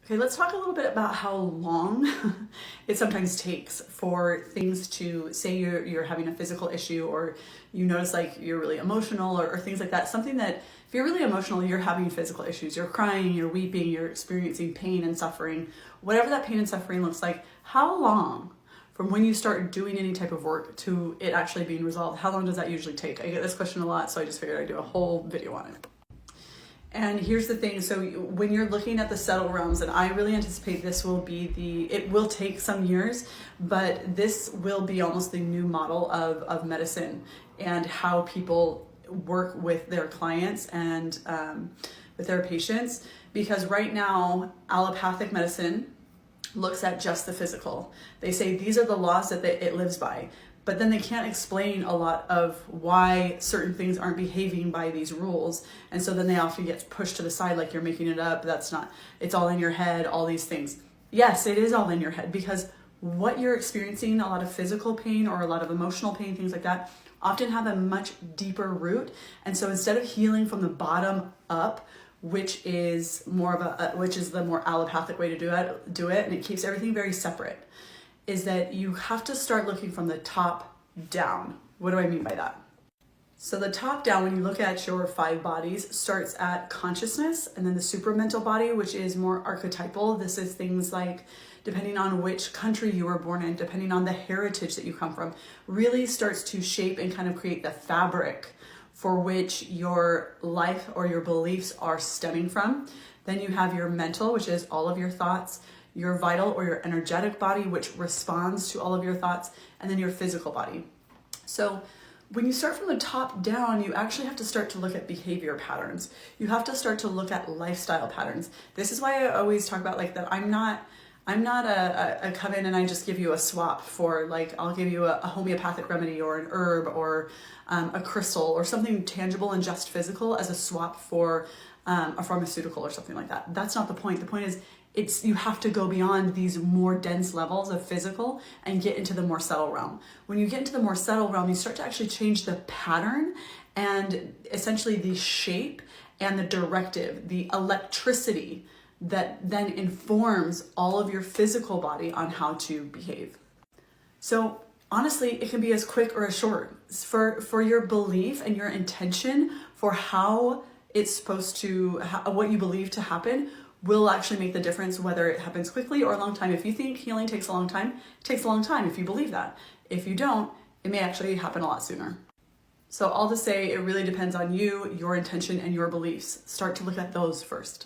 Okay, let's talk a little bit about how long it sometimes takes for things to, say you're having a physical issue, or you notice like you're really emotional, or things like that. Something that, if you're really emotional, you're having physical issues, you're crying, you're weeping, you're experiencing pain and suffering, whatever that pain and suffering looks like, how long from when you start doing any type of work to it actually being resolved, how long does that usually take? I get this question a lot, so I just figured I'd do a whole video on it. And here's the thing, so when you're looking at the subtle realms, and I really anticipate this will be it will take some years, but this will be almost the new model of medicine and how people work with their clients and with their patients. Because right now, allopathic medicine looks at just the physical. They say these are the laws that it lives by. But then they can't explain a lot of why certain things aren't behaving by these rules. And so then they often get pushed to the side like you're making it up, that's not, it's all in your head, all these things. Yes, it is all in your head, because what you're experiencing, a lot of physical pain or a lot of emotional pain, things like that, often have a much deeper root. And so instead of healing from the bottom up, which is more of which is the more allopathic way to do it, and it keeps everything very separate, is that you have to start looking from the top down. What do I mean by that? So the top down, when you look at your 5 bodies, starts at consciousness, and then the supramental body, which is more archetypal. This is things like, depending on which country you were born in, depending on the heritage that you come from, really starts to shape and kind of create the fabric for which your life or your beliefs are stemming from. Then you have your mental, which is all of your thoughts, your vital or your energetic body, which responds to all of your thoughts, and then your physical body. So when you start from the top down, you actually have to start to look at behavior patterns. You have to start to look at lifestyle patterns. This is why I always talk about like that I'm not a come in and I just give you a swap for, like, I'll give you a homeopathic remedy or an herb or a crystal or something tangible and just physical as a swap for a pharmaceutical or something like that. That's not the point. The point is, you have to go beyond these more dense levels of physical and get into the more subtle realm. When you get into the more subtle realm, you start to actually change the pattern and essentially the shape and the directive, the electricity that then informs all of your physical body on how to behave. So honestly, it can be as quick or as short. For your belief and your intention for how it's supposed to, what you believe to happen, will actually make the difference whether it happens quickly or a long time. If you think healing takes a long time, it takes a long time if you believe that. If you don't, it may actually happen a lot sooner. So all to say, it really depends on you, your intention, and your beliefs. Start to look at those first.